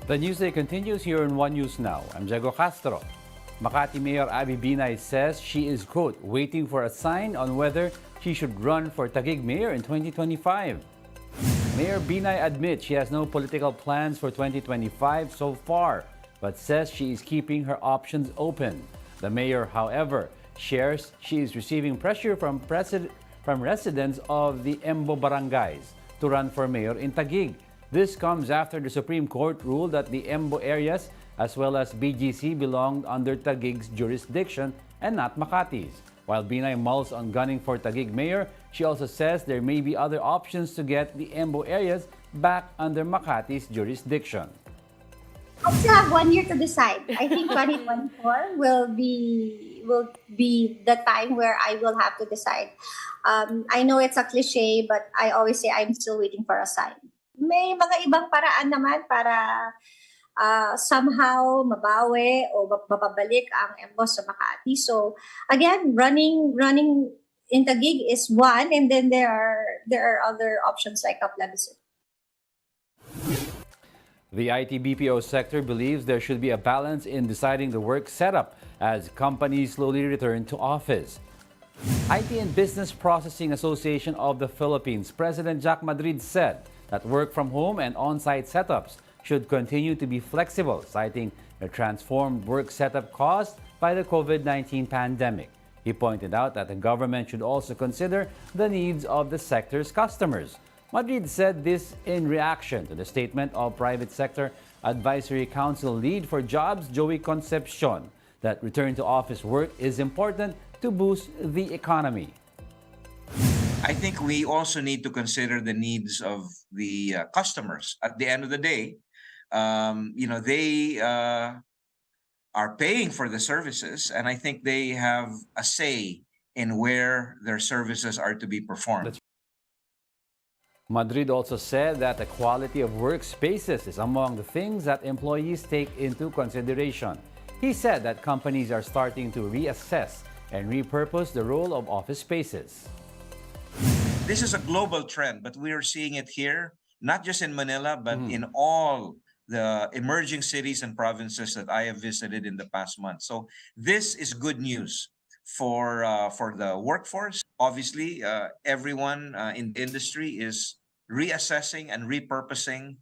The news day continues here in One News Now. I'm Diego Castro. Makati Mayor Abby Binay says she is, quote, waiting for a sign on whether she should run for Taguig Mayor in 2025. Mayor Binay admits she has no political plans for 2025 so far, but says she is keeping her options open. The mayor, however, shares she is receiving pressure from residents of the Embo barangays to run for mayor in Taguig. This comes after the Supreme Court ruled that the Embo areas as well as BGC belonged under Taguig's jurisdiction and not Makati's. While Binay mulls on gunning for Taguig mayor, she also says there may be other options to get the Embo areas back under Makati's jurisdiction. I still have 1 year to decide. I think 2024 will be the time where I will have to decide. I know it's a cliche, but I always say I'm still waiting for a sign. May mga ibang paraan naman para somehow mabawi o mapabalik ang Embos sa Makati. So again, running in Taguig is one, and then there are other options like a plebiscite. The IT BPO sector believes there should be a balance in deciding the work setup as companies slowly return to office. IT and Business Processing Association of the Philippines President Jack Madrid said that work from home and on-site setups should continue to be flexible, citing the transformed work setup caused by the COVID-19 pandemic. He pointed out that the government should also consider the needs of the sector's customers. Madrid said this in reaction to the statement of Private Sector Advisory Council lead for Jobs, Joey Concepcion, that return to office work is important to boost the economy. I think we also need to consider the needs of the customers. At the end of the day, they are paying for the services, and I think they have a say in where their services are to be performed. Madrid also said that the quality of workspaces is among the things that employees take into consideration. He said that companies are starting to reassess and repurpose the role of office spaces. This is a global trend, but we are seeing it here, not just in Manila, but in all the emerging cities and provinces that I have visited in the past month. So this is good news for the workforce. Obviously, everyone in the industry is reassessing and repurposing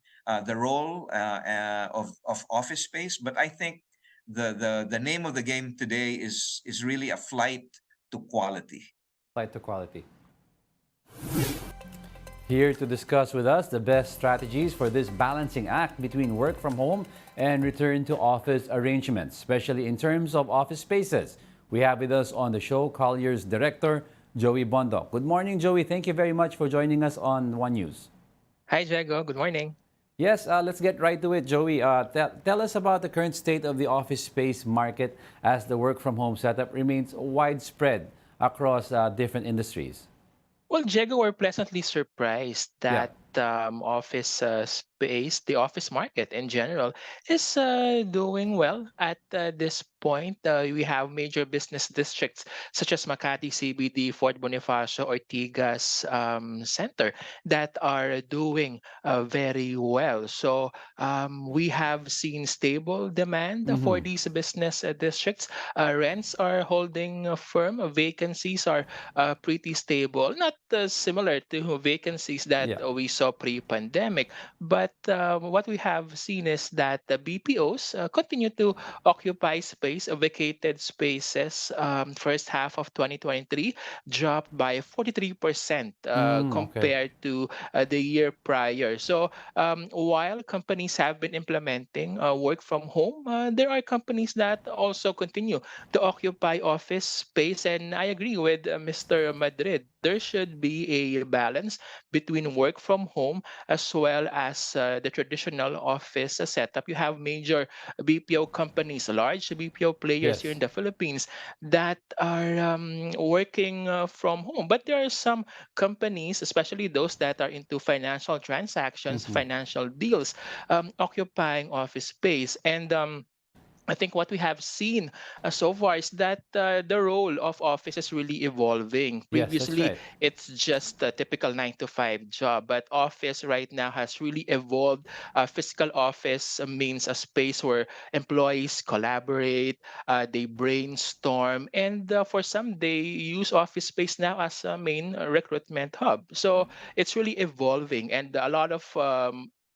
the role of office space. But I think the name of the game today is really a flight to quality. Flight to quality. Here to discuss with us the best strategies for this balancing act between work from home and return to office arrangements, especially in terms of office spaces. We have with us on the show Colliers Director Joey Bondoc. Good morning, Joey. Thank you very much for joining us on One News. Hi, Diego. Good morning. Yes, let's get right to it, Joey. Tell us about the current state of the office space market as the work from home setup remains widespread across different industries. Well, Diego, we're pleasantly surprised Yeah. that office space, the office market in general, is doing well at this point. We have major business districts such as Makati CBD, Fort Bonifacio, Ortigas Center that are doing very well. So we have seen stable demand for these business districts. Rents are holding firm. Vacancies are pretty stable, not similar to vacancies that Yeah. we saw pre-pandemic. But what we have seen is that the BPOs continue to occupy space. Vacated spaces first half of 2023 dropped by 43% Okay. compared to the year prior. So while companies have been implementing work from home, there are companies that also continue to occupy office space. And I agree with Mr. Madrid. There should be a balance between work from home as well as the traditional office setup. You have major BPO companies, large BPO players here Yes. in the Philippines that are working from home. But there are some companies, especially those that are into financial transactions, financial deals, occupying office space. And I think what we have seen so far is that the role of office is really evolving. Yes, that's Previously, right. it's just a typical 9 to 5 job, but office right now has really evolved. Physical office means a space where employees collaborate, they brainstorm, and for some, they use office space now as a main recruitment hub. So it's really evolving, and a lot of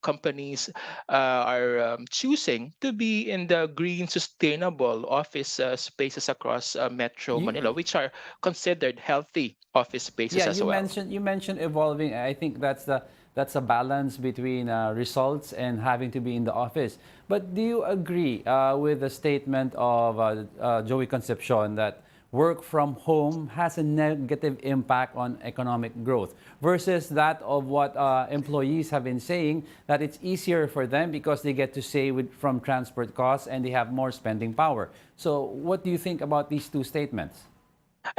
companies are choosing to be in the green, sustainable office spaces across Metro You, Manila, which are considered healthy office spaces Yeah, as well. you mentioned evolving. I think that's a balance between results and having to be in the office. But do you agree with the statement of Joey Concepcion that work from home has a negative impact on economic growth versus that of what employees have been saying that it's easier for them because they get to save from transport costs and they have more spending power. So, what do you think about these two statements?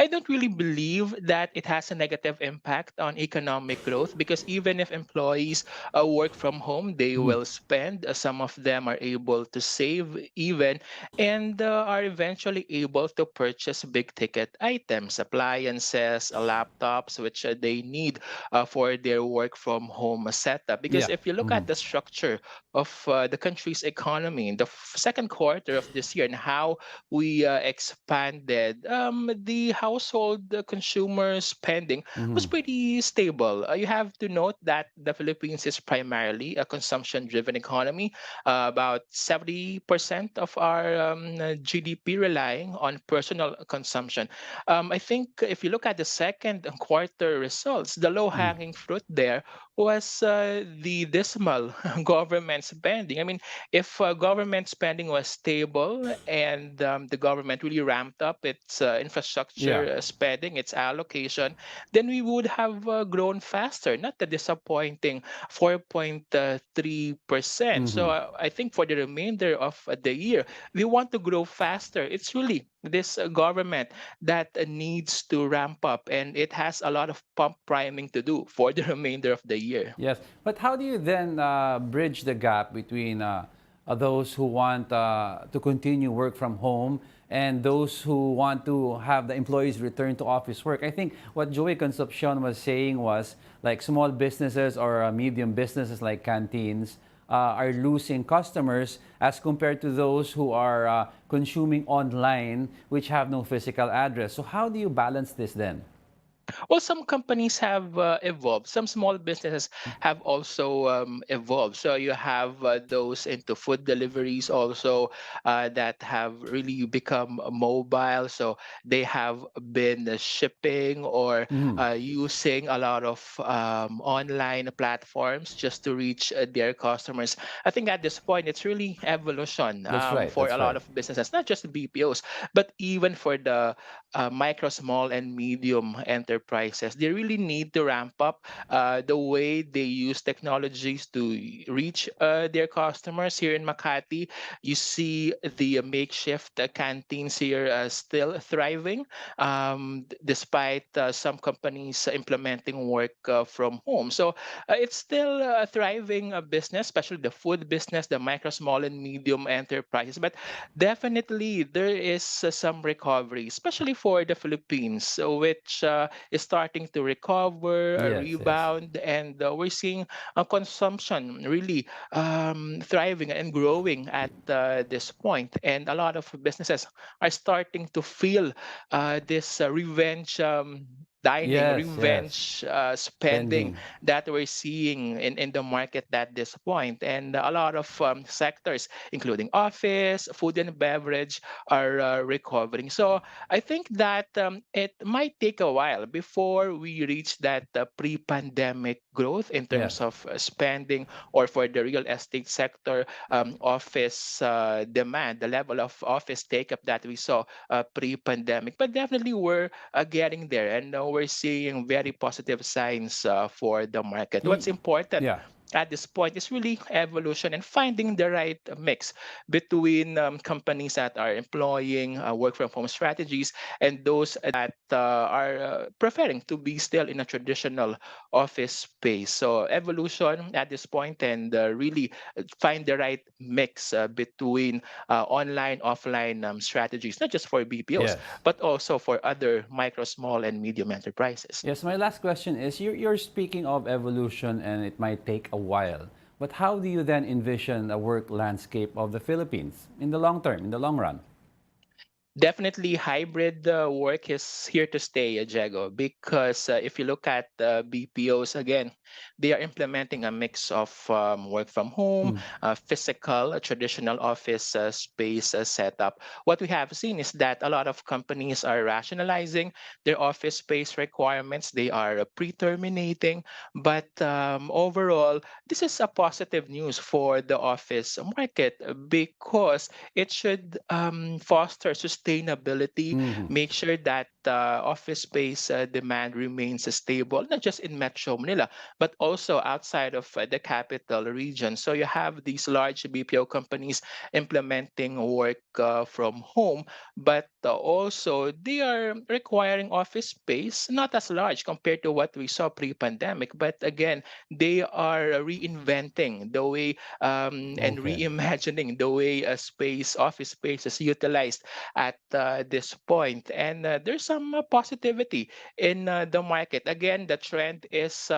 I don't really believe that it has a negative impact on economic growth because even if employees work from home, they Mhm. will spend. Some of them are able to save even and are eventually able to purchase big ticket items, appliances, laptops, which they need for their work from home setup. Because Yeah. if you look Mhm. at the structure of the country's economy in the second quarter of this year and how we expanded, the household consumer spending was Mhm. pretty stable. You have to note that the Philippines is primarily a consumption driven economy. About 70% of our GDP relying on personal consumption. I think if you look at the second quarter results, the low Mm. hanging fruit there was the dismal government spending. I mean, if government spending was stable and the government really ramped up its Yeah. infrastructure spending, its allocation, then we would have grown faster, not the disappointing 4.3%. So Mhm. I think for the remainder of the year, we want to grow faster. It's really this government that needs to ramp up, and it has a lot of pump priming to do for the remainder of the year. Yes. But how do you then bridge the gap between those who want to continue work from home and those who want to have the employees return to office work? I think what Joey Concepcion was saying was like small businesses or medium businesses like canteens are losing customers as compared to those who are consuming online, which have no physical address. So how do you balance this then? Well, some companies have evolved. Some small businesses have also evolved. So you have those into food deliveries also that have really become mobile. So they have been shipping or Mhm. using a lot of online platforms just to reach their customers. I think at this point, it's really evolution That's right. for a That's lot right. of businesses, not just BPOs, but even for the micro, small, and medium enterprises. They really need to ramp up the way they use technologies to reach their customers here in Makati. You see the makeshift canteens here still thriving, despite some companies implementing work from home. So it's still a thriving business, especially the food business, the micro, small, and medium enterprises. But definitely, there is some recovery, especially for the Philippines, which is starting to recover, Yes. Yes. rebound, and we're seeing consumption really thriving and growing at this point. And a lot of businesses are starting to feel this revenge. Dining, Yes. Yes. revenge spending Spending. that we're seeing in the market at this point. And a lot of sectors including office, food and beverage, are recovering. So I think that it might take a while before we reach that pre-pandemic growth in terms Yes. of spending or for the real estate sector, office demand, the level of office take-up that we saw pre-pandemic. But definitely we're getting there, and we're seeing very positive signs for the market. What's Y- important Yeah. at this point is really evolution and finding the right mix between companies that are employing work from home strategies and those that are preferring to be still in a traditional office space. So evolution at this point, and really find the right mix between online, offline strategies, not just for BPOs, Yes. but also for other micro, small, and medium enterprises. Yes, my last question is you're speaking of evolution and it might take a while. But how do you then envision a work landscape of the Philippines in the long term, in the long run? Definitely, hybrid work is here to stay, Jago, because if you look at BPOs again, they are implementing a mix of work from home, Mm. physical, traditional office space setup. What we have seen is that a lot of companies are rationalizing their office space requirements. They are pre-terminating, but overall, this is a positive news for the office market because it should foster sustainability, Mhm. make sure that office space demand remains stable, not just in Metro Manila, but also outside of the capital region. So you have these large BPO companies implementing work from home, but also they are requiring office space, not as large compared to what we saw pre-pandemic, but again, they are reinventing the way and Okay. reimagining the way a office space is utilized at this point. And there's some positivity in the market. Again, the trend is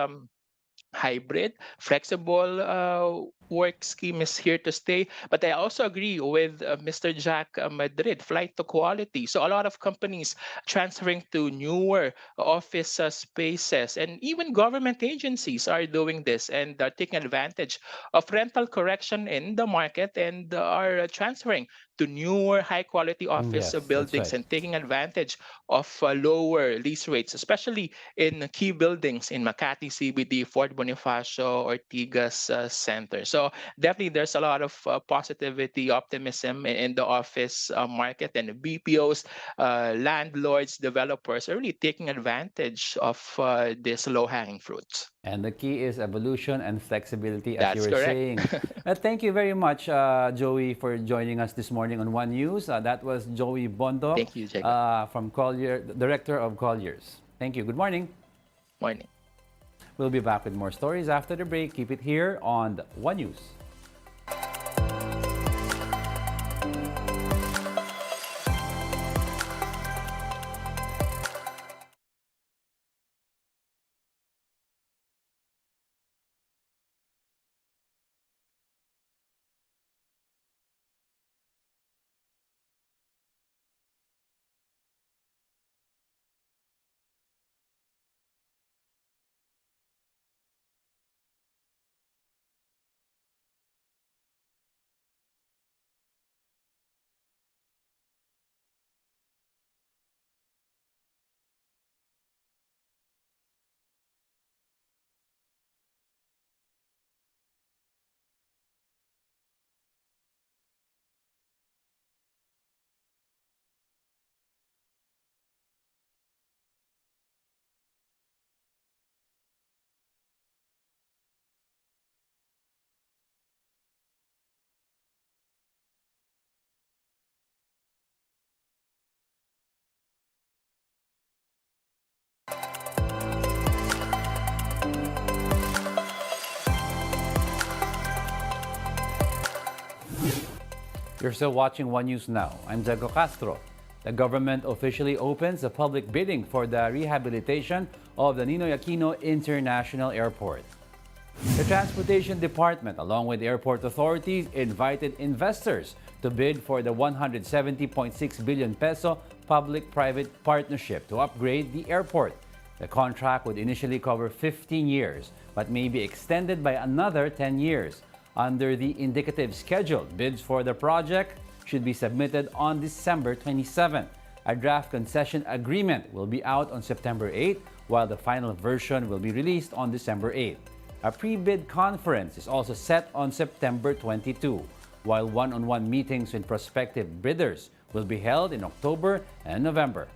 hybrid, flexible work scheme is here to stay. But I also agree with Mr. Jack Madrid, flight to quality. So a lot of companies transferring to newer office spaces, and even government agencies are doing this and are taking advantage of rental correction in the market and are transferring to newer high quality Mm, office yes, that's buildings right. and taking advantage of lower lease rates, especially in key buildings in Makati CBD, Fort Bonifacio, Ortigas Center. So definitely there's a lot of positivity, optimism in the office market, and the BPOs, landlords, developers are really taking advantage of this low-hanging fruits. And the key is evolution and flexibility, as you That's were correct. saying. Thank you very much, Joey, for joining us this morning on One News. That was Joey Bondoc Thank you, Jacob. from Collier, Director of Colliers. Thank you. Good morning. Morning. We'll be back with more stories after the break. Keep it here on the One News. You're still watching One News Now. I'm Diego Castro. The government officially opens the public bidding for the rehabilitation of the Ninoy Aquino International Airport. The Transportation Department, along with airport authorities, invited investors to bid for the 170.6 billion peso public-private partnership to upgrade the airport. The contract would initially cover 15 years, but may be extended by another 10 years. Under the indicative schedule, bids for the project should be submitted on December 27. A draft concession agreement will be out on September 8, while the final version will be released on December 8. A pre-bid conference is also set on September 22, while one-on-one meetings with prospective bidders will be held in October and November.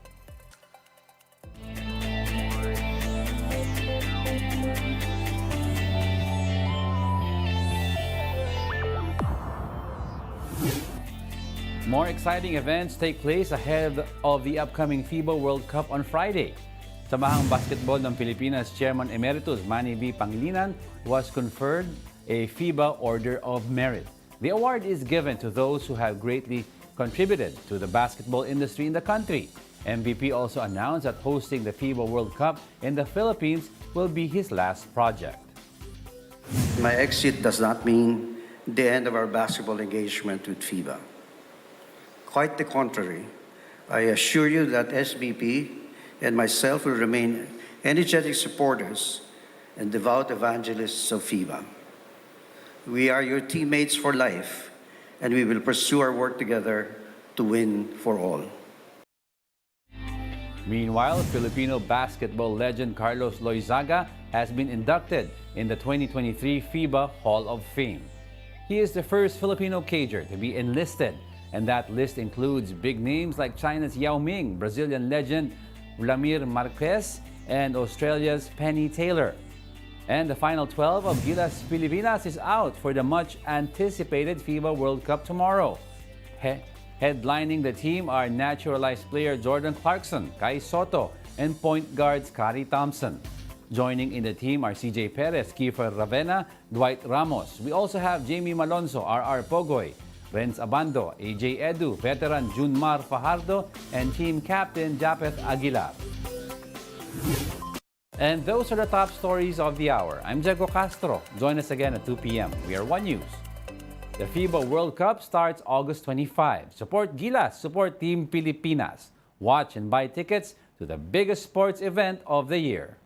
More exciting events take place ahead of the upcoming FIBA World Cup on Friday. Samahang Basketball ng Pilipinas Chairman Emeritus Manny Pangilinan was conferred a FIBA Order of Merit. The award is given to those who have greatly contributed to the basketball industry in the country. MVP also announced that hosting the FIBA World Cup in the Philippines will be his last project. My exit does not mean the end of our basketball engagement with FIBA. Quite the contrary, I assure you that SBP and myself will remain energetic supporters and devout evangelists of FIBA. We are your teammates for life, and we will pursue our work together to win for all. Meanwhile, Filipino basketball legend Carlos Loizaga has been inducted in the 2023 FIBA Hall of Fame. He is the first Filipino cager to be enlisted, and that list includes big names like China's Yao Ming, Brazilian legend Vladimir Marquez, and Australia's Penny Taylor. And the final 12 of Gilas Pilipinas is out for the much-anticipated FIBA World Cup tomorrow. Headlining the team are naturalized player Jordan Clarkson, Kai Soto, and point guards Kari Thompson. Joining in the team are CJ Perez, Kiefer Ravena, Dwight Ramos. We also have Jamie Malonzo, RR Pogoy, Renz Abando, AJ Edu, veteran Junmar Fajardo, and team captain Japeth Aguilar. And those are the top stories of the hour. I'm Diego Castro. Join us again at 2 p.m. We are One News. The FIBA World Cup starts August 25. Support Gilas, support Team Pilipinas. Watch and buy tickets to the biggest sports event of the year.